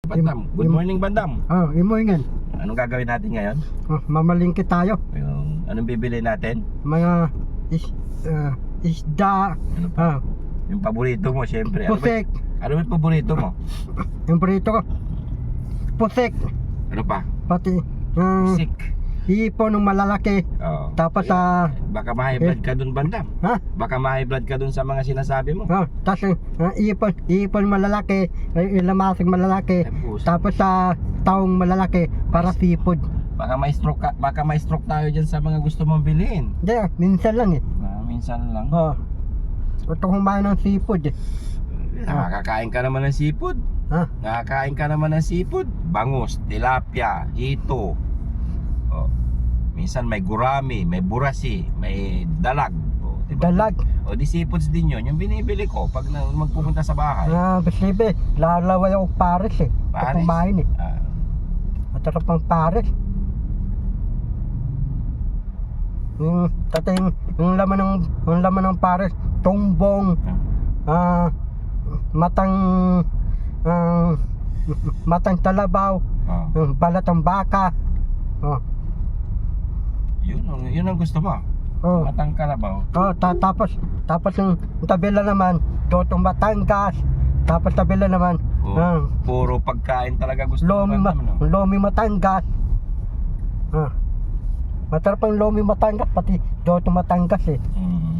Bandam, good morning Bandam. Imoy. Anong gagawin natin ngayon? Mamalingki tayo. Anong bibili natin? Mga isda. Ano pa? Yung paborito mo, syempre. Pusek. Ano ba yung paborito mo? Yung paborito ko. Pusek. Ano pa? Pati Sick. hipon ng malalaki. Oo. Tapos baka ma-high blood ka dun Bandam. ha? Baka ma-high blood ka dun sa mga sinasabi mo. Tapos hipon malalaki, ilamasig malalaki. Tapos taong malalaki para seafood. Baka may stroke tayo dyan sa mga gusto mong bilhin. Hindi, minsan lang eh. Minsan lang. Gusto kumain ng seafood eh. Nakakain ka naman ng seafood. Nakakain ka naman ng seafood. Bangus, tilapia, hito. Minsan may gurami, may burasi, may dalag. Diba? Dalag. Di seafoods din yun. Yung binibili ko pag magpupunta sa bahay. Basibe, lalaway ako Paris eh. Paris? Kumain eh. Matarap ang Paris. Yung laman ng Paris, tumbong, matang talabaw, balat ng baka. Yun ang gusto mo. Matang kalabaw. Tapos yung tabela naman, totong Batangas. Tapos tabela naman, puro pagkain talaga gusto mo. Lomi Batangas. Matarap ang Lomi Batangas, pati totong Batangas eh.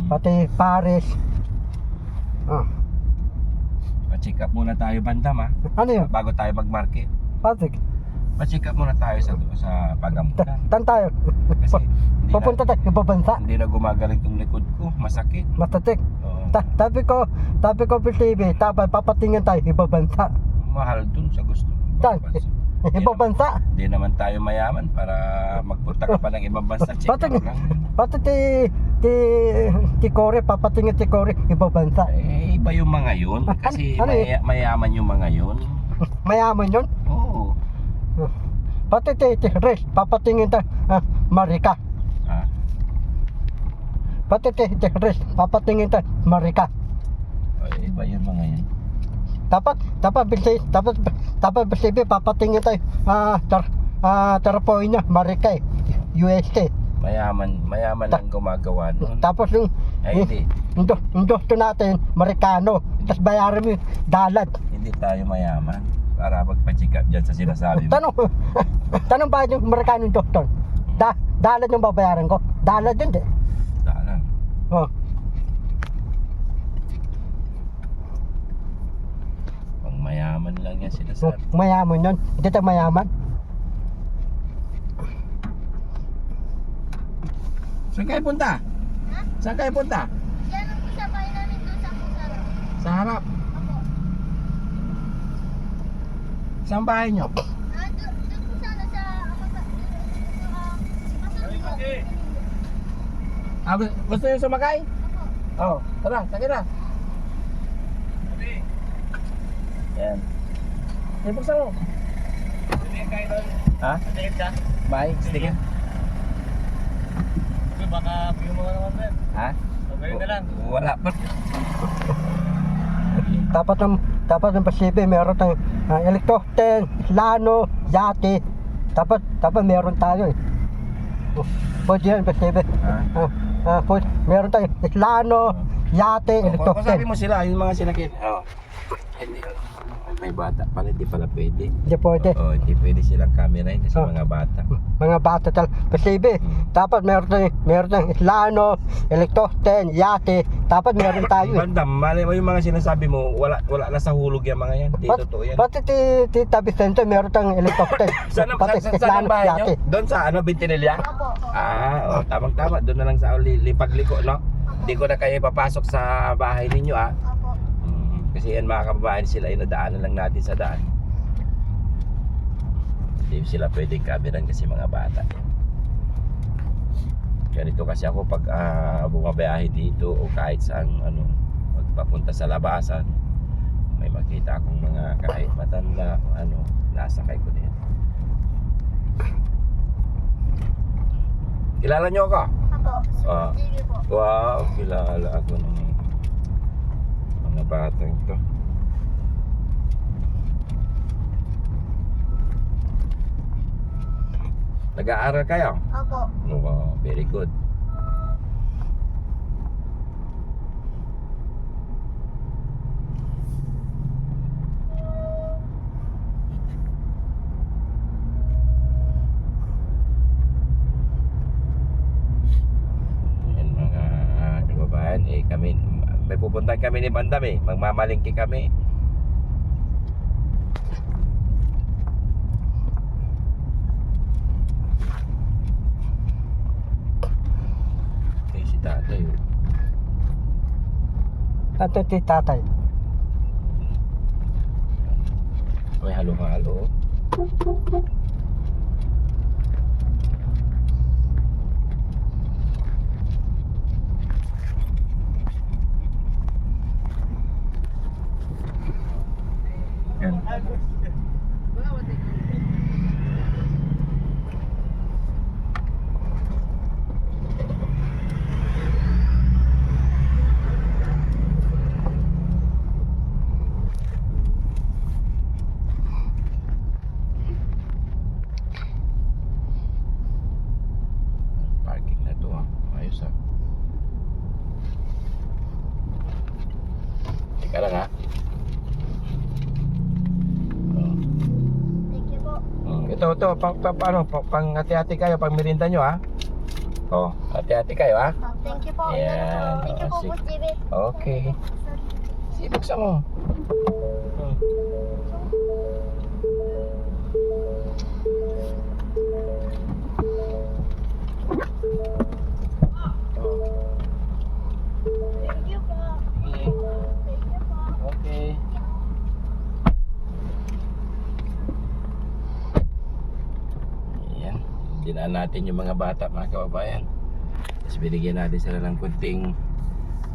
Pati Paris. Pa-check up muna tayo Bandam ha. Ano yun? Bago tayo mag-market. Patrick, Pa-check up muna tayo sa pagamutan. tan tayo. Kasi Pupunta tayo ibang bansa. hindi na gumagaling tong likod ko. Masakit. Mastatik. Tabi ko TV, tapos papatingin tayo ibang bansa. Mahal dun sa gusto. Tan, ibang bansa. Hindi naman tayo mayaman para magpunta ka pa ng ibang bansa. Check up lang. Pati ti Kore, papatingin ti Kore ibang bansa. Iba yung mga yun. Kasi mayaman yung mga yun. Mayaman yun. Oo. Pati ti Res, papatingin tayo Marika. Pati ti Res, papatingin tayo Marika. Iba yung mga yun. Tapos bisibi papatingin tayo Tarapoy niya, Marika eh, UST. Mayaman lang gumagawa nun. Tapos yung doktor natin, Marikano. Tapos bayaran mo yung dalat. Hindi tayo mayaman para magpa-check up dyan sa sinasabi mo. Tanong ba yung Marikano yung doktor? Dalat yung babayaran ko? Dalat din eh. Dalat. Pang mayaman lang yan sinasabi. Mayaman yun. Hindi tayo mayaman. Saan kayo punta? Saan kayo punta? Yan ang isa bahay namin doon sa Kusara. Sa harap. Ako. Saan bahay nyo? Doon po sana sa Gusto nyo sumakay? Oo. Tara, sakay na. Yan. Ibuksan mo. Ha? Bye, sticker. Baka bigyan mo naman din. Ha? Okay na lang. Wala pa. Tapos ng Pasibe, meron tayong helicopter, Lano, yate. Tapos meron tayo eh. Pwede yan, Pasibe. Meron tayong Lano, yate, helicopter. Sabi mo sila, yung mga sinakit. Hindi. May bata pala, hindi pala pwede. Hindi pwede. Hindi pwede silang camera kasi mga bata. Mga bata talaga. Pasibe. Tapos meron tayong Lano, helicopter, yate. Tapos meron tayo eh. Bandam, mali mo yung mga sinasabi mo, wala na sa hulog yung mga yan. Hindi totoo yan. Pati Tita Vicente, meron tayong helicopter. Saan ang bahay nyo? Doon sa Bintinilla? Opo. Tamang-tama. Doon na lang sa lipagliko, no? Hindi ko na kayo papasok sa bahay ninyo, Opo. Kasi yan mga kababayan, sila ay nadaanan lang natin sa daan. Hindi sila pwedeng kameran kasi mga bata. Ganito kasi ako pag bumabiyahe dito o kahit saan magpapunta sa labasan, may makita akong mga kahit matanda nasakay ko din. Kilala nyo ako? Opo. Sige po. Wow, kilala ako ng mga batang ito. Nag-aaral kayo? Opo. Wow, very good. Yan mga kababayan, kami may pupuntahan kami ni Bandam magmamalingki kami. Si tatay Ito si tatay. may halo-halo. Yan. Parking na to ayos Teka lang Thank you po. Ito pang hati-hati kayo pang merinda nyo hati-hati kayo Thank you po. Ayan. Thank you po, Sige. Boss JB. Okay. Buksan mo. Thank you po. Thank you po. Okay. Ayan. Dinaan natin yung mga bata, mga kababayan. Tapos binigyan natin sila ng kunting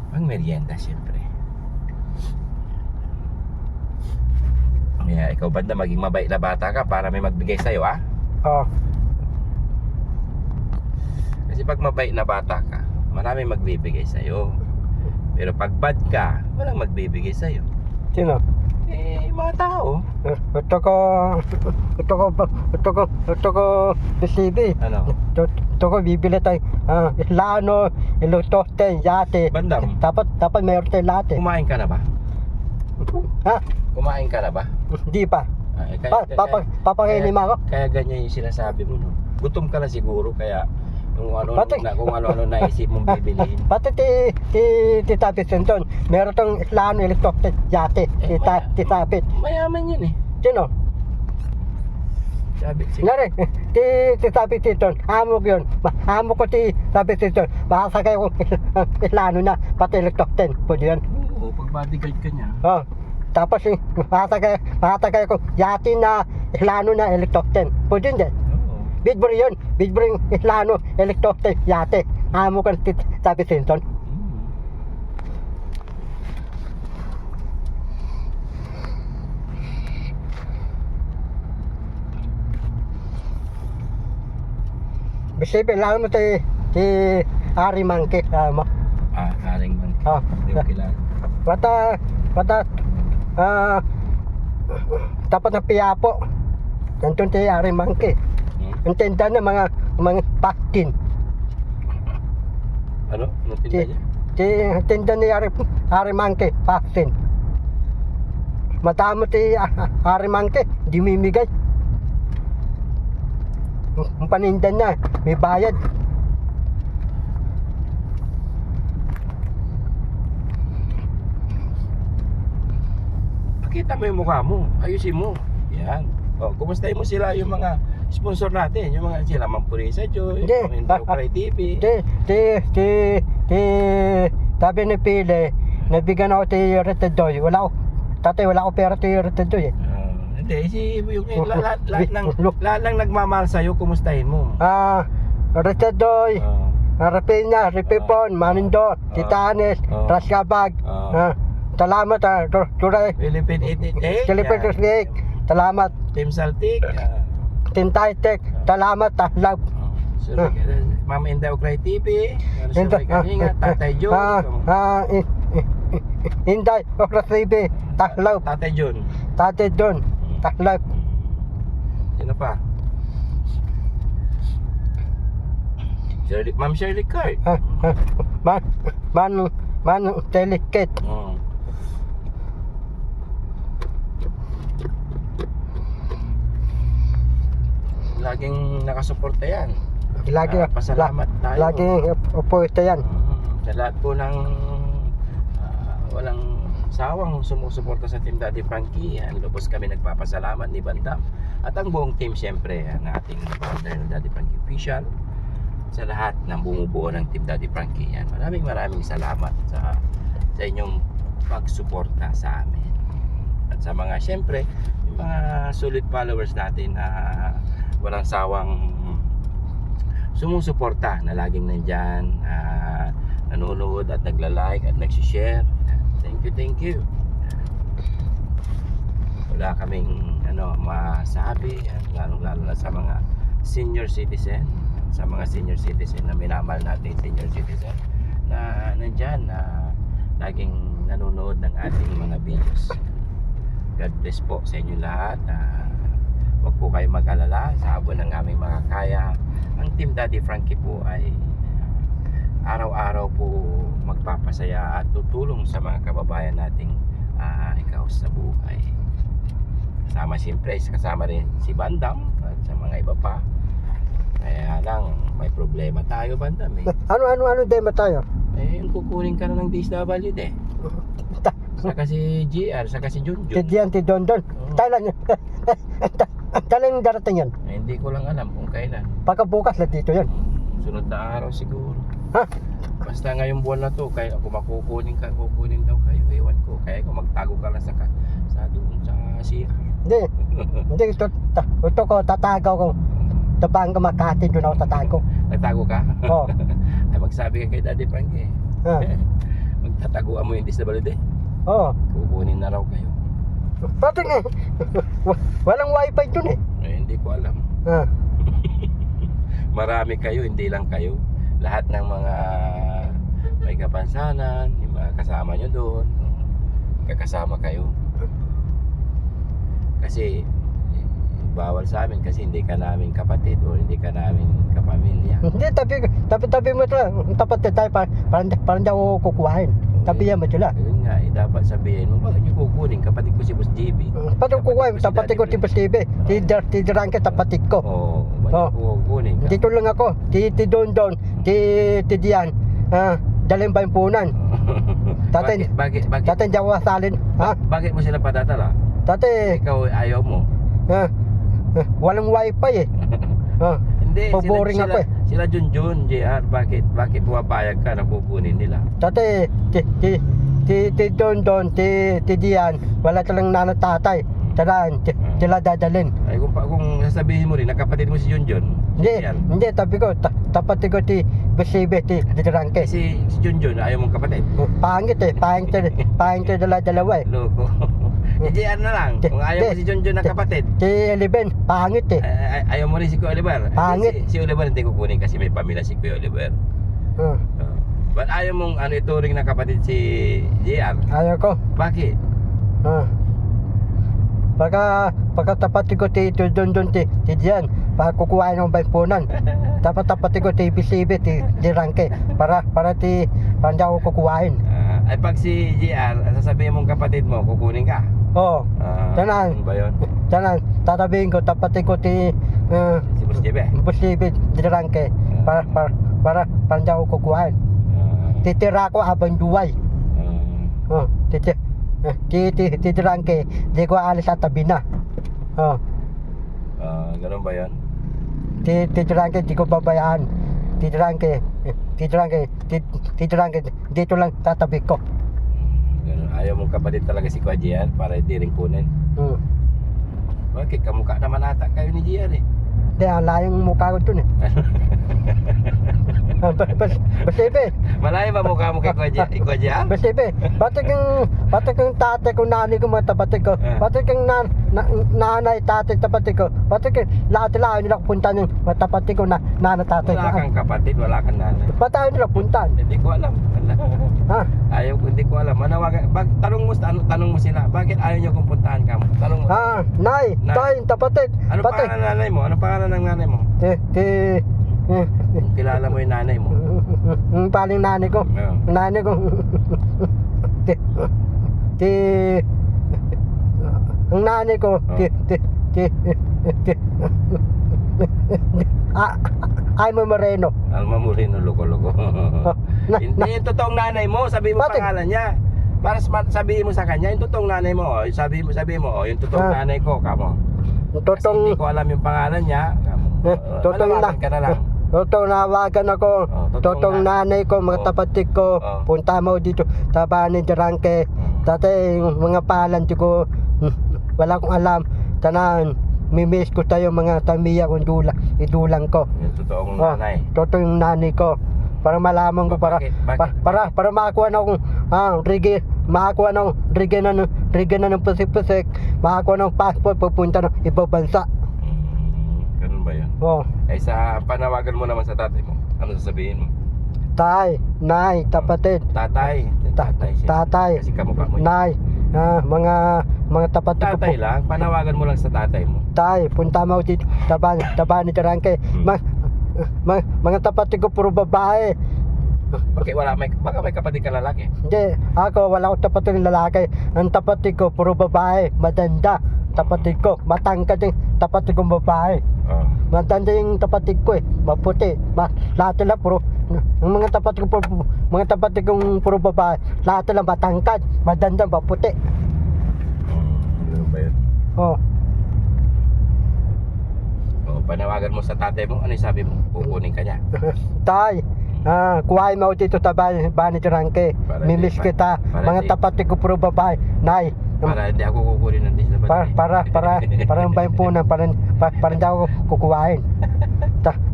pang merienda, syempre. Kaya ikaw banda maging mabait na bata ka para may magbigay sa'yo, Oh, Kasi pag mabait na bata ka, marami magbibigay sa'yo. Pero pag bad ka, walang magbibigay sa'yo. sino? Mga tao. Ito ko resibi. Ano? Ito ko bibili tayo Islano, Ilutoste, Yate. Bandam, Dapat meron tayo lahat kumain ka na ba? Ha? Kumain ka na ba? Hindi pa. Papakainin mo ako. Kaya ganyan yung sinasabi mo, no? Gutom ka na siguro, kaya kung ano naisip mong bibiliin. Pati ti Tapit Sinton, meron tong Islano, Ilutoste, Yate. Ti Tapit. Mayaman yun Sino? Sabi, Ngari, ti Tapit Sinton, hamog yun. Hamog ko ti Tapit Sinton. Baka sakay kong Islano na, pati Ilutoste. Pwede yan. Oo, pag bodyguard ka niya. Oh. Tapos makatagay ko yati na Islano na Electocten. Pwede hindi. Oo. Bidburi yun. Bidburi Islano Electocten yate. Amo ka sabi Sinton. Bisipin lang mo ti Ari Mangke. Mo. Haring man. Oh. Hindi mo kilala. Pata tapat na piyapo. Nandun ti Ari Mangke. Ang tinda na mga patin. Ano? Ano tinda niya? Tinda ni Ari Mangke, patin. Matamo ti Ari Mangke, di mimigay. Ang panindan na, may bayad. Pakita mo yung mukha mo. Ayusin mo. Yan. Kumustahin mo sila yung mga sponsor natin. Yung mga sila Mampurisa Joy, Hindi. yung Indocray TV. Sabi ni Pile, nabigyan ako ti Retedoy. Wala ako pera ti Retedoy Hindi, yung lahat ng nagmamahal sa'yo, kumustahin mo. Retedoy, Rapina, Ripipon, Manindo, Titanes, Rascabag. Salamat Turay. Philippine 888. Philippine 888. Salamat. Team Saltic. Tintaytek. Salamat. Tahlab. Ma'am Indocray TV. Survey Kalinga. Tatay John. Inday. Okra TV. Tahlab. Tatay John. Tate John. Tahlab. Sino pa? Ma'am Shirley Cart. Man delicate. Oo. Laging nakasuporta yan. Lagi Pasalamat tayo. Lagi upo ito yan. Sa lahat po ng walang sawang sumusuporta sa Team Daddy Frankie. Lubos kami nagpapasalamat ni Bandam at ang buong team, siyempre ang ating partner ng Daddy Frankie Official, sa lahat ng bumubuo ng Team Daddy Frankie. Yan. Maraming salamat sa inyong pagsuporta sa amin. At sa mga, siyempre, yung mga solid followers natin na walang sawang sumusuporta, na laging nandyan, nanonood at nagla-like at nagsishare. Thank you. Wala kaming masabi, lalo na sa mga senior citizen, na minamahal natin, senior citizen na nandyan, na laging nanonood ng ating mga videos. God bless po sa inyo lahat. Huwag po kayo mag-alala, sa habon ng aming mga kaya, ang Team Daddy Frankie po ay araw-araw po magpapasaya at tutulong sa mga kababayan nating ikaw sa buhay. Kasama rin si Bandam at sa mga iba pa. Kaya lang, may problema tayo, Bandam eh. Ano demo tayo? Yung kukunin ka na ng DSWD. Saka si GR, saka si Junjun. Tidian, ti Dondon. Thailand. Thailand darating yan. Hindi ko lang alam kung kailan. Pagkabukas na dito yan. Sunod na araw siguro. Ha? Basta ngayong buwan na to, kaya ako kukunin daw kayo. Ewan ko. Kaya kung magtago ka lang sa doon sa CR. Hindi. Ito ko, tatagaw ko. Tabang ka Makati, doon ako tatago. Nagtago ka? Oo. Ay magsabi ka kay Daddy Frankie. Magtataguan mo yung DSWD. Oo. Kukunin na raw kayo. Pati nga, walang wifi dun eh. Hindi ko alam. Marami kayo, hindi lang kayo. Lahat ng mga may kapansanan, yung mga kasama nyo doon, kakasama kayo. Kasi bawal sa amin kasi hindi ka namin kapatid o hindi ka namin kapamilya. Hindi, tabi mo sila. Tapat na tayo, parang daw ako kukuhain. Tabihan mo sila. Yun nga, dapat sabihin mo, bakit yung kukunin? Kapatid ko si Boss JB. Paano kukuhain? Tapatid ko si Steve. Si Drangke, tapatid ko. Oo, bakit yung kukunin ka? Dito lang ako. Ti Dondon, ti Dian. Dalhin ba yung punan? Bakit? Dati hindi ako kasalin. Bakit mo sila padadala? Dati, Ikaw ayaw mo. walang wifi eh. Hindi, Paboring ako eh. Sila Junjun, JR, bakit pumapayag ka na kukunin nila? Dati, ti Dondon, ti Dian, wala talang nanatatay. Sila dadalhin. Ay kung sasabihin mo rin, nakapatid mo si Junjun. Hindi, tabi ko, tapatid ko ti Besibe, ti Drangke. Si Junjun, ayaw mong kapatid. Pangit dala-dalawa eh. Loko. JR na lang, kung ayaw mo si Junjun na kapatid. Ti Eliben, pangit eh. Ayaw mo rin si Kuya Oliver. Pangit. Si Oliver hindi kukunin kasi may pamilya si Kuya Oliver. But ayaw mong ituring na kapatid si JR. Ayaw ko. Bakit? Pagkatapat ko ti Dondon ti Dian, para kukuhain ng baypunan. Tapat ko ti Besibe, ti Drangke, para hindi ako kukuhain. Ay pag si JR, sasabihin mong kapatid mo, kukunin ka. Oo. Tanan. Ano ba yun? Tanan, tatabihin ko, tapatin ko ti Si Boss JB. Besibe, Drangke, para hindi ako kukuhain. Titira ko habang duway. Ti Drangke, di ko alis sa tabi na. Ganun ba yun? Ti Drangke, di ko babayaan. Ti Drangke, dito lang tatabi ko. Ganun. Ayaw mong kapatid talaga si Kuya JR para hindi rin kunin. Bakit? Kamukha naman ata kayo ni JR eh. Hindi, layang mukha ko dun eh. Besibe. Malayo ba mukha mo kay Kuya JR? Besibe, pati kang tatay ko, nanay ko, mga tabatid ko, pati kang nanay, tatay, tabatid ko, pati kang lahat nila punta ng tabatid ko, nanay, tatay. Wala kang kapatid, wala kang nanay. Ba't ayaw nila punta? Hindi ko alam. Hindi ko alam. Tanong mo sila, bakit ayaw nyo kung puntahan ka mo? Tanong mo. Nay, tayo, tabatid. Ano pangalan ng nanay mo? Ano pangalan ng nanay mo? Kilala mo yung nanay mo? Paling nanay ko. Oo. Nanay ko. ti, ti, ang nanay ko. Ay mo Moreno. Alma Moreno, loko-loko. na- Hindi yung totoong nanay mo, sabi mo Bakit? pangalan niya. Para sabihin mo sa kanya, yung totoong nanay mo, sabi mo, yung totoong Ah. nanay ko, kamo. Kasi hindi Totong ko alam yung pangalan niya, kamo. totong Malawakan ka na lang. Totong nawagan ako. Totoong Totong nanay ko, mga Oo. tapatid ko. Oo. Punta mo dito, tabanin Jarangke. Tatay, mga palan ko, wala akong alam. Tanan, mimiss ko tayo mga tamiya kong idulang ko. Yung totoong Oh, nanay. Totong nanay ko. Para malaman ko Bakit? para makakuha na akong makakuha ng rigin na ng pusik-pusik, makakuha ng passport pupunta ng ibang bansa. Ganun ba yun? Oh, Eh sa panawagan mo naman sa tatay mo, ano sasabihin mo? tay, nay, tapatid, Tatay. Tatay siya. tatay, Kasi kamukha mo yun. nay, mga tapatid ko po. Tatay lang, panawagan mo lang sa tatay mo. Tay, punta mo dito, taban ni Jarangke. Mga tapatid ko puro babae. Bakit baka may kapatid ka lalaki? Hindi, ako wala akong tapatid ng lalaki. Ang tapatid ko puro babae, madanda. Tapatid ko, matangkad yung tapatid kong babae. Oh. Matanda yung tapatid ko maputi. Lahat nila puro, ang mga tapatid kong puro babae, lahat nila matangkad, madanda, maputi. Ano ba yun? Oh, Oh, panawagan mo sa tatay mo, ano yung sabi mo? Kukunin ka niya. tay, kuhain mo dito taban ni Jarangke. Para Mimiss hindi- kita. para Mga hindi- tapat ko puro babae. Nay, Para hindi ako kukunin ng disability. para ang bayimpunan, para hindi ako kukuhain.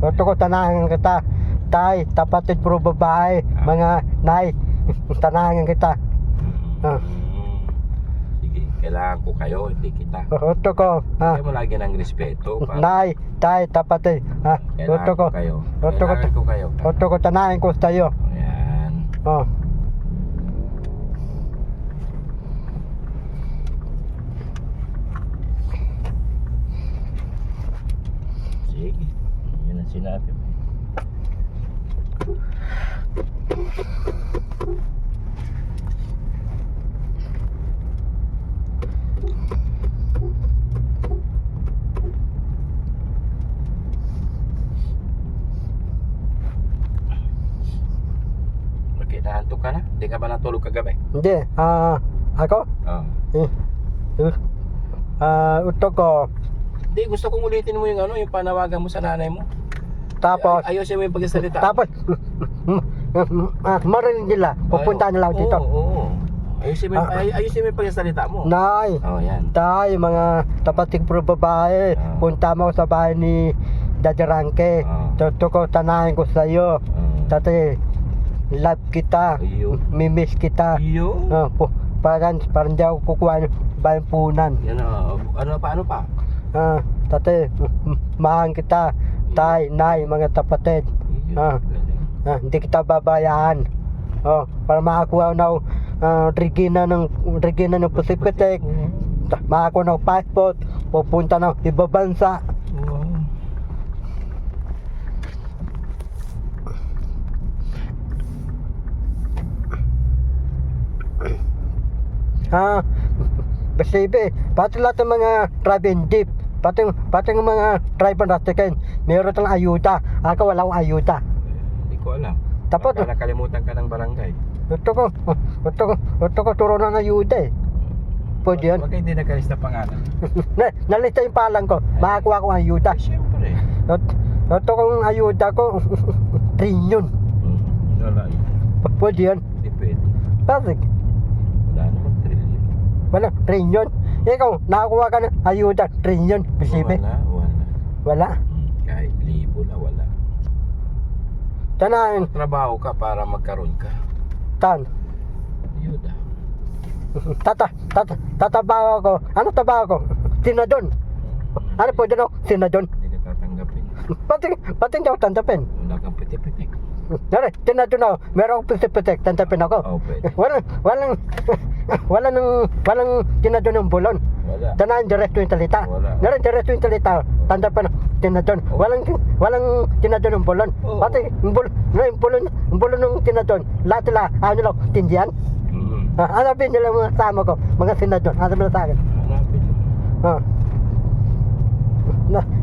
Ito ko tanahan kita. Tay, tapatid puro babae. Mga nay, tanahan kita. Ah. Sige, kailangan ko kayo, hindi kita. Ito ko. Kaya mo lagi ng respeto. Nay, tay, tapatid. Ito Kailangan ko. ko kayo. Ito ko. Kailangan ko kayo. Ito ko tanahan ko sa'yo. Ayan. Oh. Sige. Yun ang sinabi mo. Okay, nahantok ka na? Hindi ka ba natulog kagabi? Hindi, ako? Oo. Ito ko. Hindi, gusto kong ulitin mo yung yung panawagan mo sa nanay mo. Tapos, Ayusin mo yung pagsasalita. tapos, marinig nila, pupunta nila ako dito. Oo. Ayusin mo yung pagsasalita mo. Nay, Oh, yan. tay, mga tapating puro babae, Ah. punta mo sa bahay ni Jarangke. Ah. Ito ko, tanahin ko sa'yo. Tatay, love kita, Iyo. mimiss kita. Iyo. Parang di ako kukuha ng bayimpunan. Yan paano pa? Tatay, mahal kita. Tay, nay, mga tapatid. Iyo. Ah. Galing. Hindi kita babayaan. Para makakuha ng Regina ng Pacific. Makakuha ng passport, pupunta ng ibang bansa. Wow. Basibe, pati lahat ng mga driving jeep, pati ng mga driver natin, meron talang ayuda. Ako wala akong ayuda. Hindi ko alam. Tapos, Baka nakalimutan ka ng barangay. ito ko turo ng ayuda eh. Pwede yan. Bakit hindi nakalista pangalan? Nalista yung palang ko, makakuha akong ayuda. Siyempre. Ito kong ayuda ko, trillion. Wala yun. Pwede yan. Hindi pwede. Bakit? Wala namang trillion. Wala, trillion. Ikaw, nakakuha ka ng ayuda, trillion. Bisibe. Wala. Wala. Kahit libo na wala. Tanahin, Trabaho ka para magkaroon ka. tan. Ayuda. Tatabaho ko. Ano tabaho ko? Sinadon. Ano pwede na? Sinadon. Hindi ka tatanggapin. Pati hindi ako tantapin. Wala kang pitik-pitik. Nari, tinadon ako. Meron akong pisik-pisik, tantapin ako. Oo, pwede. Walang tinadon ng bulon. Wala. Tanahan diretso yung talita. Wala. Ngayon diretso yung talita. Tanda pa na tinadon. Oo. Walang tinadon ng bulon. Oo. Pati yung bulon ng tinadon. Lahat nila, ano lang, tindihan. Hanapin nila mga sama ko, mga senador. Hanapin nila sa akin. Hanapin.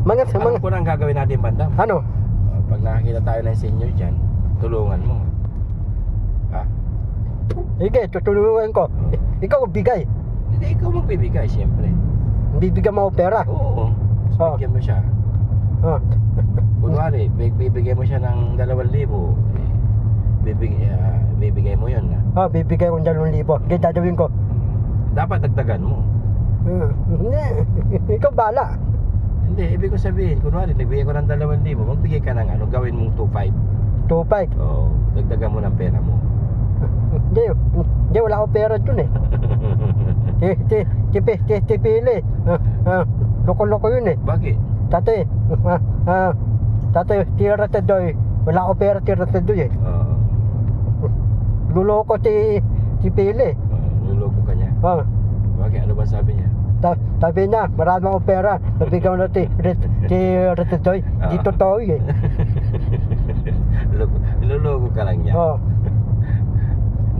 Mga Alam ko na ang gagawin natin, Bandam. ano? Pag nakakita tayo ng senior dyan, tulungan mo. Ha? Sige, tutulungan ko. Ikaw bigay. Hindi, ikaw magbibigay, siyempre. Bibigyan mo ako pera. Oo. So, Oo. bigyan mo siya. Ah. Kunwari, bibigyan mo siya ng 2,000. Bibigay mo yun. Ha? Bibigay ko ng 2,000. Kaya dadawin ko. Dapat dagdagan mo. Hindi. Ikaw bala. Hindi, ibig ko sabihin, kunwari, nagbigay ko ng 2,000, magbigay ka ng ano, gawin mong 2,500. 2,500. Oo, dagdagan mo ng pera mo. Hindi, wala akong pera dun eh. Tipili. Loko-loko yun eh. Bakit? Tate, tira sa doy. Wala akong pera tira sa doy eh. Oo. Luloko si Pili. Nuloko ka niya. Bakit? Ano ba sabi niya? Sabi niya, marami akong pera. Nabigyan na si Retidoy. Di totoo eh. Niloloko ka lang niya.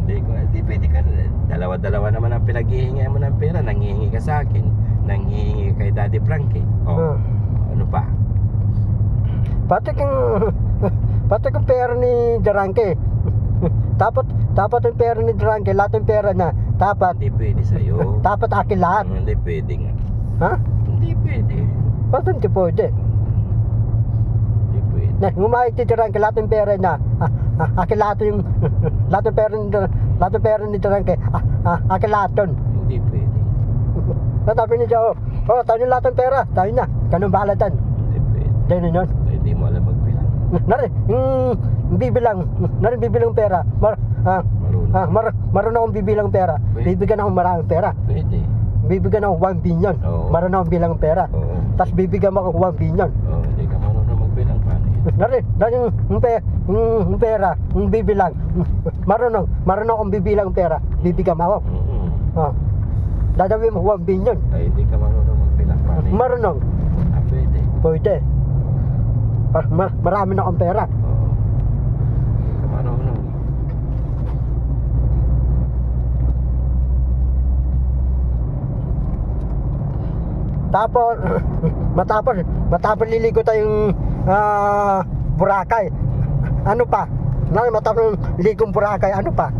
Hindi pwede ka. Dalawa-dalawa naman ang pinaghihingi mo ng pera. Nanghihingi ka sa akin. Nanghihingi ka kay Daddy Frankie. Ano pa? Pati kang pera ni Jarangke. Dapat yung pera ni Jarangke, lahat ng pera niya. Hindi pwede sa'yo. Dapat akin lahat. Hindi pwede nga. Ha? Hindi pwede. Bakit hindi pwede? Hindi pwede. Umayag si Jarangke, lahat ng pera niya. Akin lahat yung lahat ng pera ni Jarangke. Akin lahat yun. Hindi pwede. Sabi ni Joe, tayo yung lahat ng pera. Tayo na. Ganun bahala dyan. Hindi pwede. Dahil yun. Hindi mo alam magbilang. Nari, bibilang pera. Marunong akong bibilang pera. Pwede. Bibigyan akong maraming pera. Pwede. Bibigyan ako 1 billion. Oo. Marunong akong bilang pera. Oo. Tapos bibigyan mo ako 1 billion. Oo, hindi ka marunong magbilang. Paano yan? Yung pera, yung bibilang. Marunong akong bibilang pera. Bibigyan mo ako. Dadawin mo 1 billion. Ay, hindi ka marunong magbilang. Paano yan? Marunong. Pwede. Pwede. Marami na akong pera. Oo. Hindi ka marunong. Matapos liligo tayong Boracay. Ano pa? Matapos ligong Boracay, ano pa?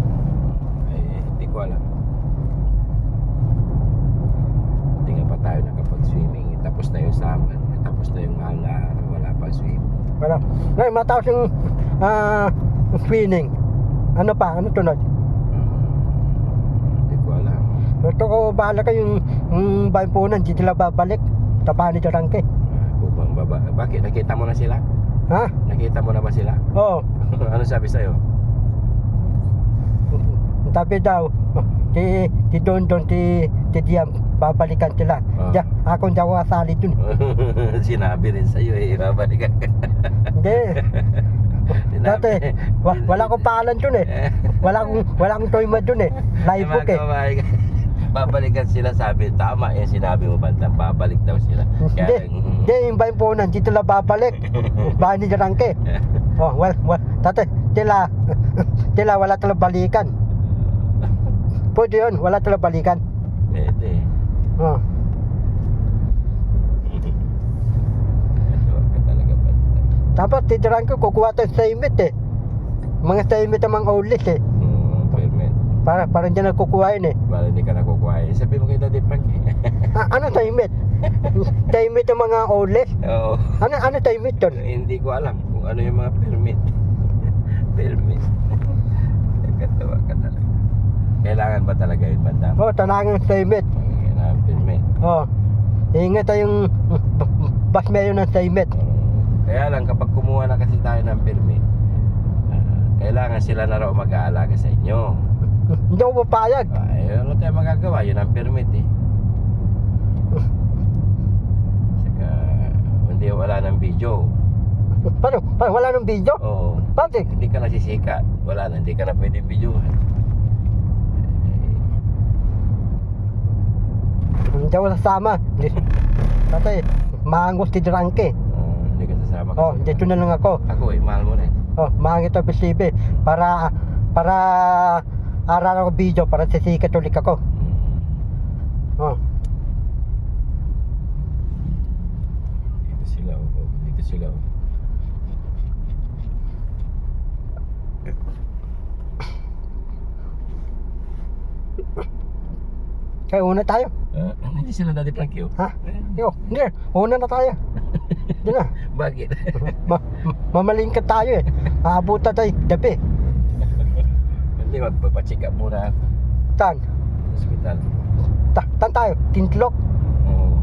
Hindi ko alam. Hindi nga pa tayo nakapag-swimming. Tapos na yung summer. Tapos na yung mahal na araw. Wala pa swim. Wala. Ngayon, matapos yung swimming. Ano pa? Ano tunod? Hindi ko alam. Ito ko, bahala kayong bayampunan. Di sila babalik. Tapahan ni Jarangke. Bakit? Nakita mo na sila? Ha? Nakita mo na ba sila? Oo. Ano sabi sa'yo? Sabi daw, si Don, si Diam, babalikan sila. Ako daw asali dun. Sinabi rin sa'yo eh, babalikan ka. Hindi. Dati, wala akong pangalan dun eh. Wala akong toyma dun eh. Live book eh. Babalikan sila, sabi, tama yung sinabi mo, Bandam, babalik daw sila. Hindi, yung bayampunan, dito lang babalik. Bahay ni Jarangke. Dati, tila wala talang balikan. Pwede yun, wala talang balikan. Pwede. Oh. Ano ka talaga, Bandam? Tapos si Jarangke kukuha tayo sa imit eh. Mga sa imit ang mga ulis eh. Permit. Parang dyan nagkukuhain eh. Para hindi ka nakukuha. Sabi mo kay Daddy Frankie. Ano sa imit? Sa imit ang mga ulis? Oo. Ano sa imit yun? Hindi ko alam kung ano yung mga permit. Permit. Katawa ka talaga. Kailangan ba talaga yun, Bandam? Tanangan sa imit. Kailangan permit. Ingat tayong bus mayo ng sa imit. Kaya lang kapag kumuha na kasi tayo ng permit, kailangan sila na raw mag-aalaga sa inyo. Hindi ako papayag. Ay, ano tayo magagawa? Yun ang permit eh. Saka, hindi wala ng video. Paano? Wala nang video? Oo. Bakit? Hindi ka nasisikat. Wala na, hindi ka na pwede videohan. Hindi ako sasama. Tatay, maangos ti drangke. Hindi ka sasama kasi. Oh, dito na lang ako. Ako mahal mo rin. Oh, maangit ito posible. Para araw ako video para sisikat ulit ako. Oh. Dito sila, oh. Dito sila, oh. Kaya una tayo. Hindi sila Daddy Frankie, oh. Ha? Yo, hindi. Una na tayo. Hindi na. Bakit? Mamalingkat tayo eh. Maabutan tayo gabi. Hindi, magpapacheck up muna ako. Tan. Hospital. Tan tayo. Tintlok. Oo.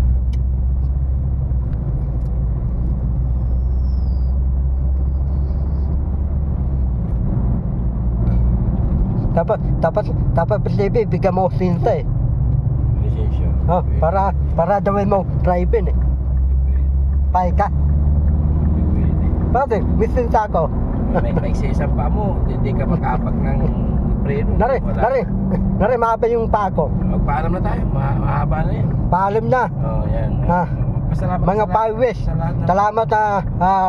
Dapat posible bigyan mo sinta eh. Lisensya. Oh, para dawin mo driving eh. Pay ka. Pwede, misin sa ako. May isang pa mo, hindi ka makapak ng preno. Nari, mahaba yung pa ko. Magpaalam na tayo, mahaba na yan. Paalam na. Oh, yan. Ha? Pasalamat Mga sa pawis. sa lahat ng- Salamat na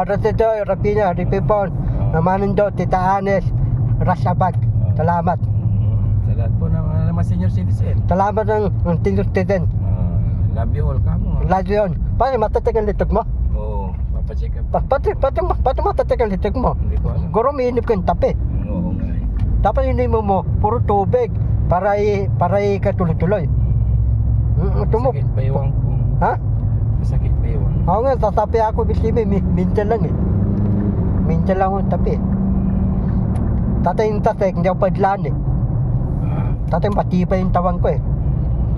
Rasido, Rapina, Ripipon, Manando, Tita Anes, Rasabag. Salamat. Sa lahat po ng mga senior citizen. Salamat ng senior citizen. Love you all ka mo. Lalo yun. Paano matatik ang litog mo? Oo, papacheck up. Pati matatik ang litog mo. Hindi ko alam. Guro minip ko yung tapi. Oo nga eh. Dapat hindi mo puro tubig para ikatuloy-tuloy. Masakit pa iwan ko. Ha? Masakit pa iwan. Oo nga, sasapi ako bisibi, minsan lang eh. Minsan lang yung tapi. Tatay yung tasek, hindi ako padlaan eh. Tatay matibay yung tawang ko eh.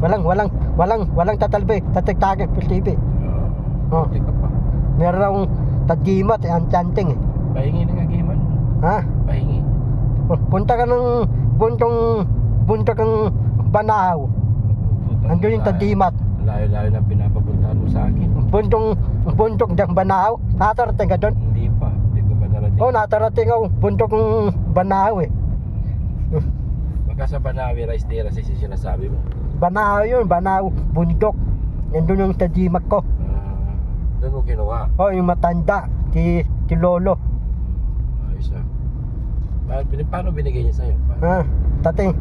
Walang tatalbay, tatigtagan bisibi. Oh. Hindi ka pa. Meron akong tadgimat eh, ang chanting eh. Pahingi na nga giman mo. Ha? Pahingi. Punta ka ng buntok ng Banahaw. Andun yung tadgimat. Layo-layo na pinapapuntahan mo sa akin. Buntok ng Banahaw. Natarating ka doon? Hindi pa. Hindi ko pa narating. Oo, natarating ako. Buntok ng Banahaw eh. Baka sa Banawi Rice Terrace yung sinasabi mo. Banahaw yun, Banahaw, bundok. Nandun yung tadgimat ko. Doon mo kinuha. Oh, yung matanda, si Lolo. Ayos ah. Paano binigay niya sa'yo? Ha? Tatay,